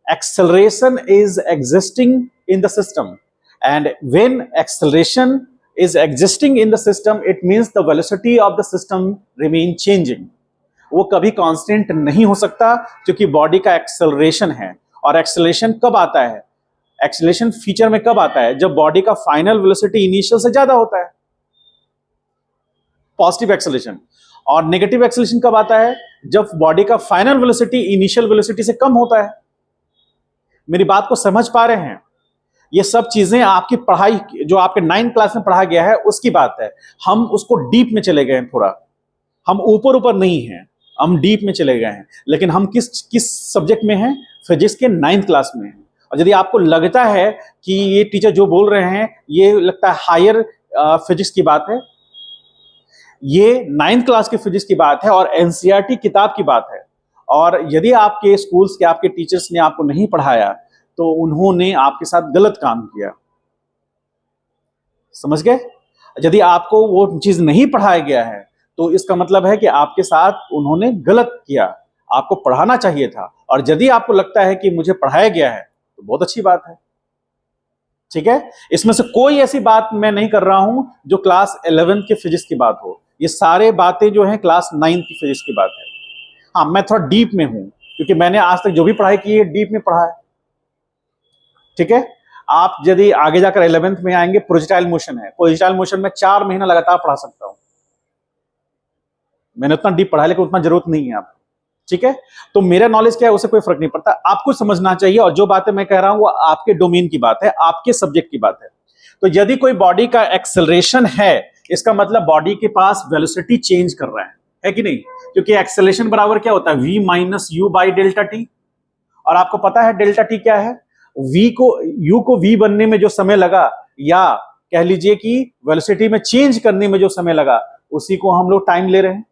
acceleration is existing in the system, and when acceleration is existing in the system, it means the velocity of the system remain changing. वो कभी constant नहीं हो सकता, क्योंकि body का acceleration है। और acceleration कब आता है? एक्सेलरेशन फीचर में कब आता है? जब बॉडी का फाइनल वेलोसिटी इनिशियल से ज्यादा होता है, पॉजिटिव एक्सेलरेशन। और नेगेटिव एक्सेलरेशन कब आता है? जब बॉडी का फाइनल वेलोसिटी इनिशियल वेलोसिटी से कम होता है। मेरी बात को समझ पा रहे हैं? ये सब चीजें आपकी पढ़ाई, जो आपके 9th क्लास में पढ़ा गया है उसकी बात है। हम उसको डीप में चले गए हैं थोड़ा, हम ऊपर ऊपर नहीं हैं, हम डीप में चले गए हैं। लेकिन हम किस सब्जेक्ट में हैं? फिजिक्स के 9th क्लास में हैं। और यदि आपको लगता है कि ये टीचर जो बोल रहे हैं ये लगता है हायर फिजिक्स की बात है, ये 9th क्लास की फिजिक्स की बात है और एनसीईआरटी किताब की बात है। और यदि आपके स्कूल्स के, आपके टीचर्स ने आपको नहीं पढ़ाया, तो उन्होंने आपके साथ गलत काम किया। समझ गए? यदि आपको वो चीज नहीं पढ़ाया गया है, तो इसका मतलब है कि आपके साथ उन्होंने गलत किया, आपको पढ़ाना चाहिए था। और यदि आपको लगता है कि मुझे पढ़ाया गया है, तो बहुत अच्छी बात है। ठीक है, इसमें से कोई ऐसी बात मैं नहीं कर रहा हूं जो क्लास 11th के फिजिक्स की बात हो। ये सारे बातें जो हैं क्लास 9th की फिजिक्स की बात है। हाँ, मैं थोड़ा डीप में हूं, क्योंकि मैंने आज तक जो भी पढ़ाई की है डीप में पढ़ा है। ठीक है, आप यदि आगे जाकर 11th में आएंगे, प्रोजेक्टाइल मोशन है, प्रोजेक्टाइल मोशन में 4 महीना लगातार पढ़ा सकता हूं। मैंने उतना डीप पढ़ा, लेकिन उतना जरूरत नहीं है आपको। ठीक है, तो मेरा नॉलेज क्या है उससे कोई फर्क नहीं पड़ता, आपको समझना चाहिए। और जो बातें मैं कह रहा हूं वो आपके डोमेन की बात है, आपके सब्जेक्ट की बात है। तो यदि कोई बॉडी का एक्सेलरेशन है, इसका मतलब बॉडी के पास वेलोसिटी चेंज कर रहा है कि नहीं? क्योंकि एक्सेलरेशन बराबर क्या होता है, v minus you by delta T. और आपको पता है डेल्टा टी क्या है, u को v बनने में जो समय लगा, या कह लीजिए कि वेलोसिटी में चेंज करने में जो समय लगा, उसी को हम लोग टाइम ले रहे हैं।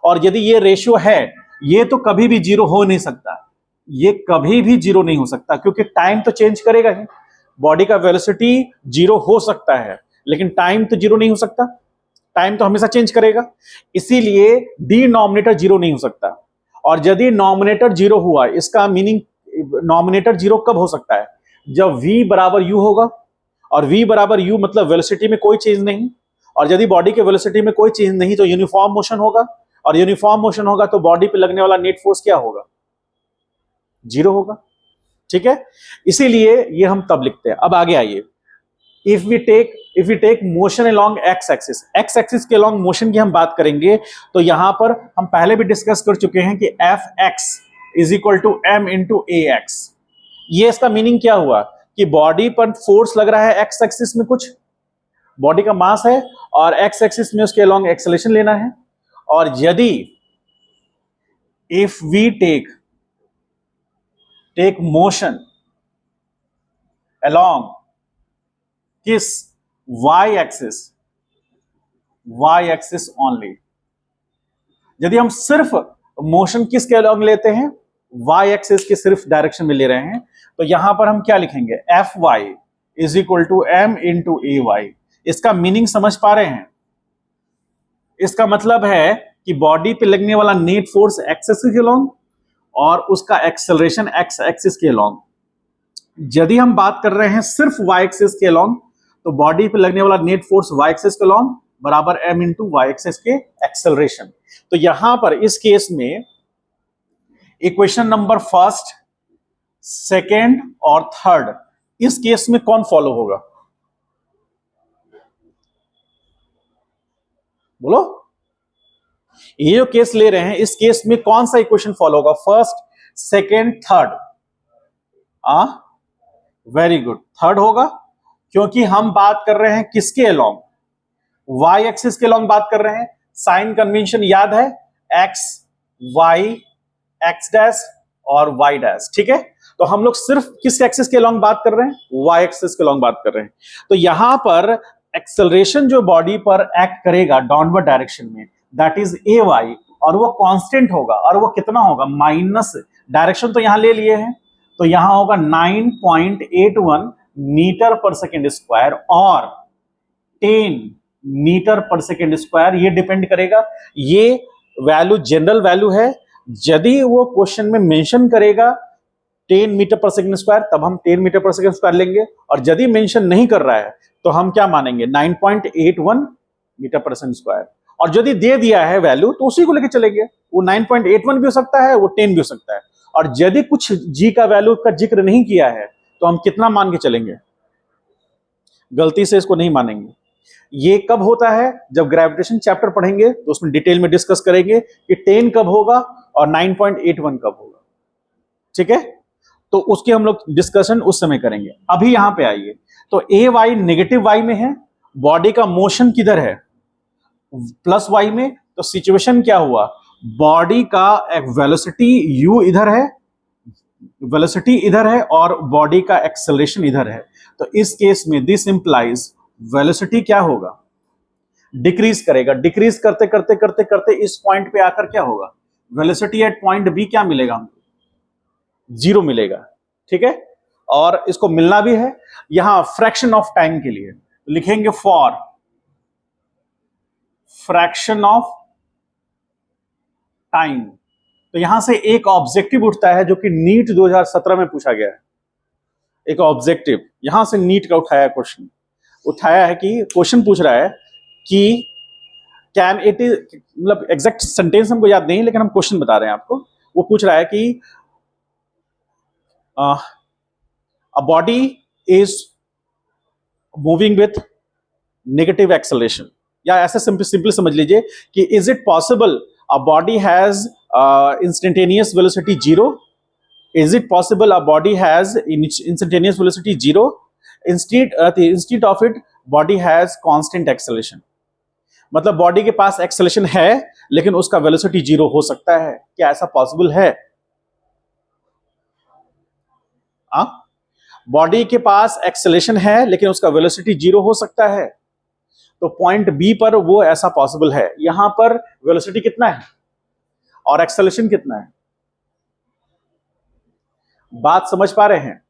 और यदि ये रेशियो है, ये तो कभी भी जीरो हो नहीं सकता, ये कभी भी जीरो नहीं हो सकता, क्योंकि टाइम तो चेंज करेगा ही। बॉडी का वेलोसिटी जीरो हो सकता है, लेकिन टाइम तो जीरो नहीं हो सकता, टाइम तो हमेशा चेंज करेगा। इसीलिए डिनोमिनेटर जीरो नहीं हो सकता। और यदि नॉमिनेटर जीरो हुआ, इसका मीनिंग नॉमिनेटर जीरो कब हो सकता है, जब v बराबर u होगा। और v बराबर u मतलब वेलोसिटी में कोई चेंज नहीं, और यदि बॉडी के वेलोसिटी में कोई चेंज नहीं तो यूनिफॉर्म मोशन होगा, और यूनिफॉर्म मोशन होगा तो बॉडी पे लगने वाला नेट फोर्स क्या होगा, जीरो होगा। ठीक है, इसीलिए ये हम तब लिखते हैं। अब आगे आइए, if we take motion along X axis के अलोंग मोशन की हम बात करेंगे, तो यहां पर हम पहले भी डिस्कस कर चुके हैं कि F X is equal to M into A X. ये इसका मीनिंग क्या हुआ कि बॉडी पर फोर्स लग रहा है एक्स एक्सिस में, कुछ बॉडी का मास है, और एक्स एक्सिस में उसके अलोंग एक्सेलरेशन लेना है। और यदि if we take motion along किस, y एक्सिस ओनली, यदि हम सिर्फ मोशन किसके अलोंग लेते हैं, y एक्सिस के सिर्फ डायरेक्शन में ले रहे हैं, तो यहां पर हम क्या लिखेंगे, F Y is equal to M into A Y. इसका मीनिंग समझ पा रहे हैं? इसका मतलब है कि बॉडी पे लगने वाला नेट फोर्स एक्स एक्सिस के अलोंग और उसका एक्सेलरेशन एक्स एक्सिस के अलोंग। यदि हम बात कर रहे हैं सिर्फ y एक्सिस के अलोंग, तो बॉडी पे लगने वाला नेट फोर्स y एक्सिस के अलोंग बराबर m इंटू वाई एक्सिस के एक्सेलरेशन। तो यहां पर इस केस में इक्वेशन नंबर फर्स्ट, सेकेंड और थर्ड, इस केस में कौन फॉलो होगा, बोलो। ये जो केस ले रहे हैं, इस केस में कौन सा इक्वेशन फॉलो होगा, first, second, third? Very good, third होगा, क्योंकि हम बात कर रहे हैं किसके अलोंग, y एक्सिस के अलोंग बात कर रहे हैं। साइन कन्वेंशन याद है, x y x डैश और y डैश, ठीक है। तो हम लोग सिर्फ किस एक्सिस के अलोंग बात कर रहे हैं, y एक्सिस के अलोंग बात कर रहे हैं। तो यहां पर एक्सेलरेशन जो बॉडी पर एक्ट करेगा डाउनवर्ड डायरेक्शन में, दैट इज ए वाई, और वो कांस्टेंट होगा, और वो कितना होगा, माइनस, डायरेक्शन तो यहां ले लिए हैं, तो यहां होगा 9.81 मीटर पर सेकेंड स्क्वायर और 10 मीटर पर सेकेंड स्क्वायर। ये डिपेंड करेगा, ये वैल्यू जनरल वैल्यू है। यदि वो क्वेश्चन में मेंशन करेगा 10 मीटर पर सेकेंड स्क्वायर, तब हम 10 मीटर पर सेकेंड स्क्वायर लेंगे, और यदि मेंशन नहीं कर रहा है तो हम क्या मानेंगे, 9.81 मीटर पर सेकेंड स्क्वायर। और यदि दे दिया है वैल्यू तो उसी को लेके चलेंगे, वो 9.81 भी हो सकता है, वो 10 भी हो सकता है। और यदि कुछ जी का वैल्यू का जिक्र नहीं किया है तो हम कितना मान के चलेंगे, गलती से इसको नहीं मानेंगे। ये कब होता है, जब ग्रेविटेशन चैप्टर पढ़ेंगे तो उसमें डिटेल में डिस्कस करेंगे कि 10 कब होगा और 9.81 कब होगा, ठीक है। तो उसके हम लोग डिस्कशन उस समय करेंगे। अभी यहां पे आइए, तो ए वाई नेगेटिव वाई में है, बॉडी का मोशन किधर है, प्लस वाई में। तो सिचुएशन क्या हुआ, बॉडी का एक वेलोसिटी u इधर है, वेलोसिटी इधर है, और बॉडी का एक्सेलरेशन इधर है। तो इस केस में दिस इंप्लाइज वेलोसिटी क्या होगा, डिक्रीज करेगा। डिक्रीज करते करते करते करते इस पॉइंट पे आकर क्या होगा, वेलोसिटी एट पॉइंट बी क्या मिलेगा हमको, जीरो मिलेगा, ठीक है। और इसको मिलना भी है, यहां फ्रैक्शन ऑफ टाइम के लिए लिखेंगे फॉर फ्रैक्शन ऑफ टाइम। तो यहां से एक ऑब्जेक्टिव उठता है जो कि नीट 2017 में पूछा गया है। एक ऑब्जेक्टिव यहां से नीट का क्वेश्चन उठाया है, कि क्वेश्चन पूछ रहा है कि कैन इट इज, मतलब एग्जैक्ट सेंटेंस हमको याद नहीं, लेकिन हम क्वेश्चन बता रहे हैं आपको। वो पूछ रहा है कि a body is moving with negative acceleration, या ऐसे सिंपली समझ लीजिए कि is it possible a body has instantaneous velocity zero, is it possible a body has instantaneous velocity zero, instead of it body has constant acceleration. मतलब body के पास acceleration है, लेकिन उसका वेलोसिटी 0 हो सकता है। क्या ऐसा पॉसिबल है? बॉडी के पास एक्सेलरेशन है लेकिन उसका वेलोसिटी 0 हो सकता है। तो पॉइंट बी पर वो ऐसा पॉसिबल है। यहां पर वेलोसिटी कितना है और एक्सेलरेशन कितना है? बात समझ पा रहे हैं?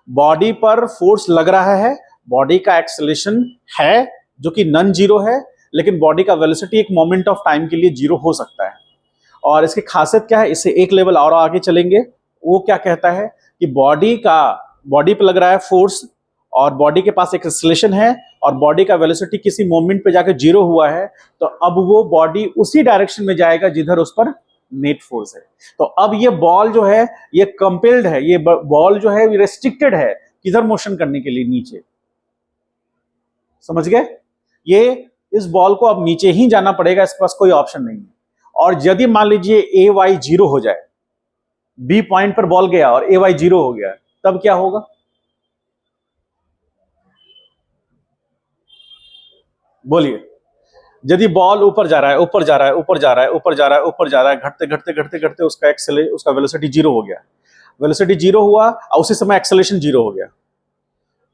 बॉडी पर फोर्स लग रहा है, बॉडी का एक्सेलरेशन है जो कि नॉन जीरो है, लेकिन बॉडी का वेलोसिटी एक मोमेंट ऑफ टाइम के लिए 0 हो सकता है। और इसकी खासियत क्या है? इससे एक लेवल और आगे चलेंगे। वो क्या कहता है कि बॉडी पे लग रहा है फोर्स और बॉडी के पास एक एक्सेलरेशन है और बॉडी का वेलोसिटी किसी मोमेंट पे जाकर 0 हुआ है, तो अब वो बॉडी उसी डायरेक्शन में जाएगा जिधर उस पर नेट फोर्स है। तो अब ये बॉल जो है ये कंपेल्ड है, ये बॉल जो है रेस्ट्रिक्टेड है किधर मोशन करने के लिए? नीचे। समझ गए? ये इस बॉल को अब नीचे ही जाना पड़ेगा, इसके पास कोई ऑप्शन नहीं है। और यदि मान लीजिए ए वाई 0 हो जाए, बी पॉइंट पर बॉल गया और ए वाई 0 हो गया, तब क्या होगा? बोलिए। यदि बॉल ऊपर जा रहा है, ऊपर जा रहा है, ऊपर जा रहा है, ऊपर जा रहा है, ऊपर जा रहा है, घटते घटते घटते घटते उसका वेलोसिटी 0 हो गया, वेलोसिटी 0 हुआ और उसी समय एक्सेलरेशन 0 हो गया,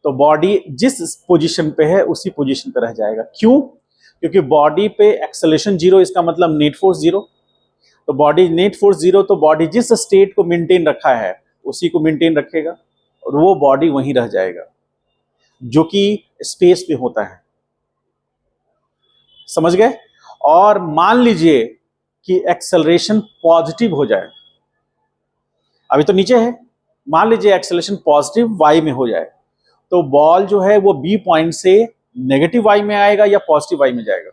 तो बॉडी जिस पोजीशन पे है उसी पोजीशन पे रह जाएगा। क्यों? क्योंकि बॉडी पे एक्सेलरेशन 0, इसका मतलब नेट फोर्स 0। तो बॉडी नेट फोर्स 0, तो बॉडी जिस स्टेट को मेंटेन रखा है उसी को मेंटेन रखेगा और वो बॉडी वहीं रह जाएगा, जो कि स्पेस पे होता है। समझ गए? और मान लीजिए कि एक्सेलरेशन पॉजिटिव हो जाए, अभी तो नीचे है, मान लीजिए एक्सेलरेशन पॉजिटिव वाई में हो जाए, तो बॉल जो है वो बी पॉइंट से नेगेटिव वाई में आएगा या पॉजिटिव वाई में जाएगा?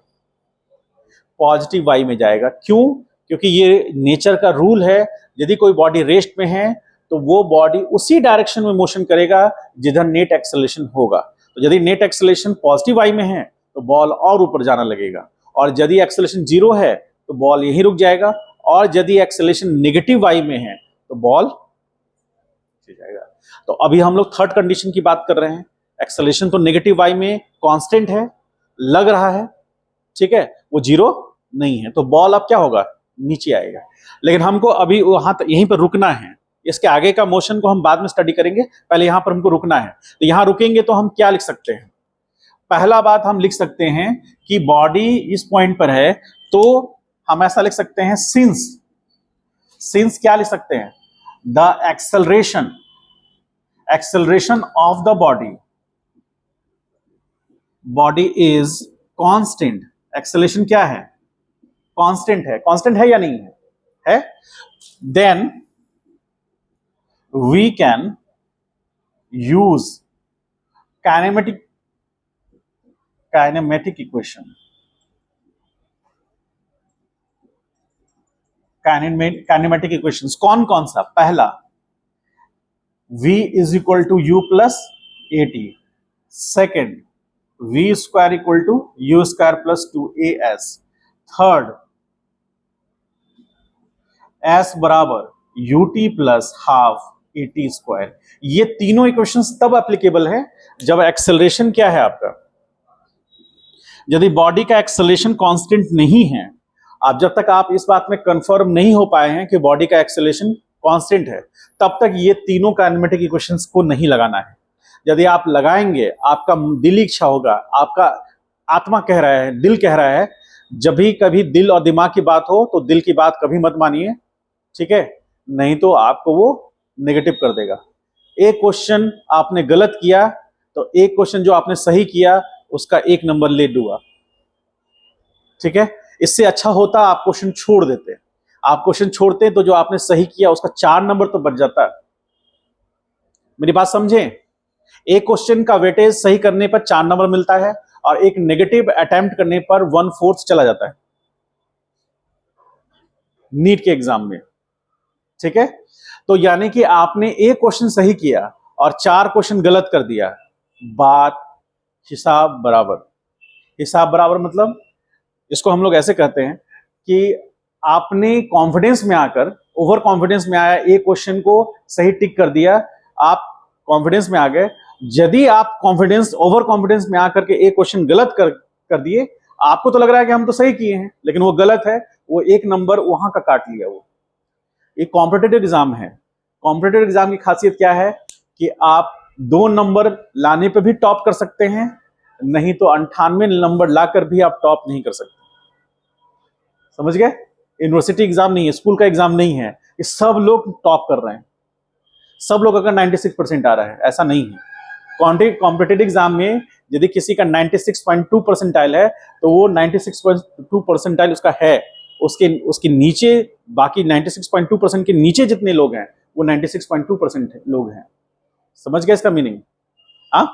पॉजिटिव वाई में जाएगा। क्यों? क्योंकि ये नेचर का रूल है, यदि कोई बॉडी रेस्ट में है तो वो बॉडी उसी डायरेक्शन में मोशन करेगा जिधर नेट एक्सेलरेशन होगा। तो यदि नेट एक्सेलरेशन पॉजिटिव वाई में है तो बॉल और ऊपर जाना लगेगा, और यदि एक्सेलरेशन 0 है तो बॉल यहीं रुक जाएगा, और यदि एक्सेलरेशन नेगेटिव वाई में है तो बॉल जाएगा। तो अभी हम लोग थर्ड कंडीशन की बात कर रहे हैं। एक्सेलरेशन तो नेगेटिव वाई में कांस्टेंट है, लग रहा है, ठीक है, वो 0 नहीं है, तो बॉल अब क्या होगा? नीचे आएगा। लेकिन हमको अभी वहां तक यहीं पर रुकना है, इसके आगे का मोशन को हम बाद में स्टडी करेंगे, पहले यहां पर हमको रुकना है। तो यहां रुकेंगे तो हम क्या लिख सकते हैं? पहला बात हम लिख सकते हैं कि बॉडी इस पॉइंट पर है, तो हम ऐसा लिख सकते हैं सिंस क्या लिख सकते हैं? The acceleration of the body is constant. Acceleration क्या है? कांस्टेंट है। कांस्टेंट है या नहीं है? Then we can use kinematic equation. Kinematic equations कौन कौन सा? पहला v is equal to U plus A T, second v square equal to U square plus 2as, third s बराबर U T plus half A T square. ये तीनों equations तब applicable है जब एक्सेलरेशन क्या है आपका? यदि बॉडी का एक्सेलरेशन कांस्टेंट नहीं है, आप जब तक आप इस बात में कंफर्म नहीं हो पाए हैं कि बॉडी का एक्सेलरेशन कांस्टेंट है, तब तक ये तीनों काइनेमेटिक इक्वेशंस को नहीं लगाना है। यदि आप लगाएंगे, आपका दिल इच्छा होगा, आपका आत्मा कह रहा है, दिल कह रहा है, जब भी कभी दिल और दिमाग की बात हो तो दिल की बात कभी मत मानिए, ठीक है? नहीं तो आपको वो नेगेटिव कर देगा। एक क्वेश्चन आपने गलत किया तो एक क्वेश्चन जो आपने सही किया उसका 1 नंबर ले दूंगा, ठीक है? इससे अच्छा होता आप क्वेश्चन छोड़ देते। आप क्वेश्चन छोड़ते तो जो आपने सही किया उसका 4 नंबर तो बच जाता। मेरी बात समझें? एक क्वेश्चन का वेटेज सही करने पर 4 नंबर मिलता है और एक नेगेटिव अटेम्प्ट करने पर 1/4 चला जाता है नीट के एग्जाम में, ठीक है? तो यानी कि आपने एक क्वेश्चन सही किया और 4 क्वेश्चन गलत कर दिया। बात हिसाब बराबर। हिसाब बराबर मतलब इसको हम लोग ऐसे कहते हैं कि आपने कॉन्फिडेंस में आकर, ओवर कॉन्फिडेंस में आया, एक क्वेश्चन को सही टिक कर दिया, आप कॉन्फिडेंस में आ गए। यदि आप ओवर कॉन्फिडेंस में आकर के एक क्वेश्चन गलत कर दिए, आपको तो लग रहा है कि हम तो सही किए हैं, लेकिन वो गलत है, वो एक नंबर वहां का काट लिया। वो एक कॉम्पिटिटिव एग्जाम है। कॉम्पिटिटिव एग्जाम की खासियत क्या है कि आप 2 नंबर लाने पे भी टॉप कर सकते हैं, नहीं तो 98 नंबर लाकर भी आप टॉप नहीं कर सकते। समझ गए? यूनिवर्सिटी एग्जाम नहीं है, स्कूल का एग्जाम नहीं है, ये सब लोग टॉप कर रहे हैं। सब लोग अगर 96% आ रहा है, ऐसा नहीं है। कॉम्पिटिटिव एग्जाम में यदि किसी का 96.2 परसेंटाइल है तो वो 96.2 परसेंटाइल उसका है, उसके नीचे बाकी 96.2% के नीचे जितने लोग हैं वो 96.2% लोग हैं। समझ गए इसका मीनिंग? हाँ,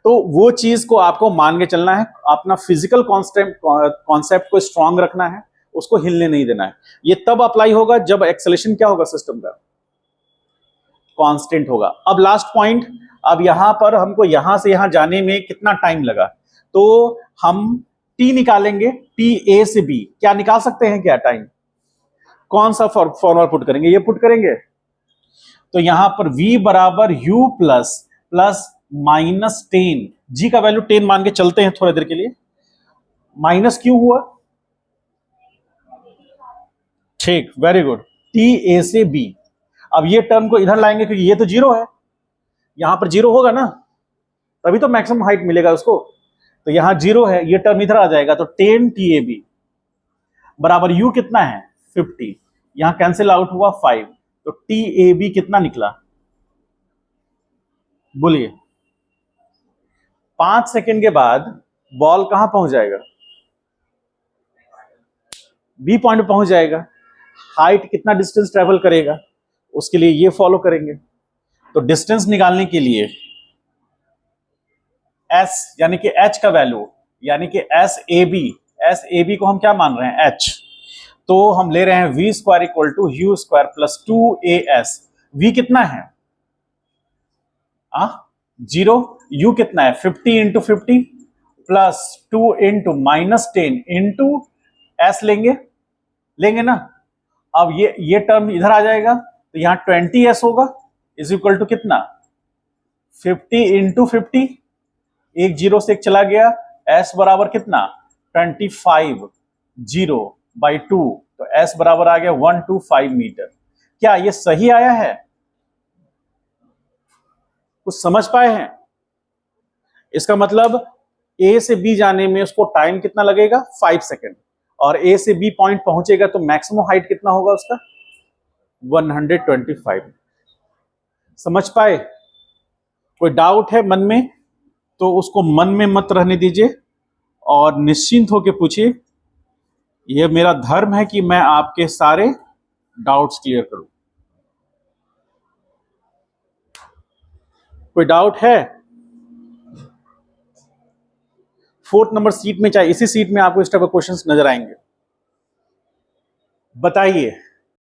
तो वो चीज को आपको मान के चलना है, अपना फिजिकल कॉन्सेप्ट को स्ट्रांग रखना है, उसको हिलने नहीं देना है। ये तब अप्लाई होगा जब एक्सेलेरेशन क्या होगा, सिस्टम का कांस्टेंट होगा। अब लास्ट पॉइंट, अब यहां पर हमको यहां से यहां जाने में कितना टाइम लगा, तो हम टी निकालेंगे, टी ए से बी क्या निकाल सकते हैं क्या टाइम? कौन सा फॉर्मूला पुट करेंगे? ये पुट करेंगे। तो यहां पर v बराबर u प्लस प्लस माइनस 10, जी का वैल्यू 10 मान के चलते हैं थोड़ी देर के लिए। माइनस क्यों हुआ? ठीक, वेरी गुड। टी ए से बी। अब ये टर्म को इधर लाएंगे क्योंकि ये तो जीरो है, यहां पर जीरो होगा ना, तभी तो मैक्सिमम हाइट मिलेगा उसको। तो यहां जीरो है, ये टर्म इधर आ जाएगा, तो 10 टी ए बी बराबर u कितना है 50, यहां कैंसिल आउट हुआ 5, तो टी ए बी कितना निकला? बोलिए। 5 सेकेंड के बाद बॉल कहां पहुंच जाएगा? बी पॉइंट पहुंच जाएगा। हाइट कितना डिस्टेंस ट्रेवल करेगा, उसके लिए ये फॉलो करेंगे। तो डिस्टेंस निकालने के लिए s यानी कि h का वैल्यू, यानी कि एस ए बी को हम क्या मान रहे हैं? h। तो हम ले रहे हैं V square equal to U square plus 2as। v कितना है? 0। u कितना है? 50 into 50 plus 2 into minus 10 into s लेंगे ना। अब ये टर्म इधर आ जाएगा, तो यहां 20s होगा, इज इक्वल टू कितना? 50 इंटू 50, एक जीरो से एक चला गया, s बराबर कितना? 25, 0 बाई 2, तो s बराबर आ गया 125 मीटर। क्या ये सही आया है? कुछ समझ पाए हैं? इसका मतलब a से b जाने में उसको टाइम कितना लगेगा? 5 सेकेंड, और a से b पॉइंट पहुंचेगा तो मैक्सिमम हाइट कितना होगा उसका? 125। समझ पाए? कोई डाउट है मन में तो उसको मन में मत रहने दीजिए और निश्चिंत होकर पूछिए। यह मेरा धर्म है कि मैं आपके सारे डाउट्स क्लियर करूं। कोई डाउट है? 4th नंबर सीट में, चाहे इसी सीट में आपको इस टाइप के क्वेश्चंस नजर आएंगे। बताइए।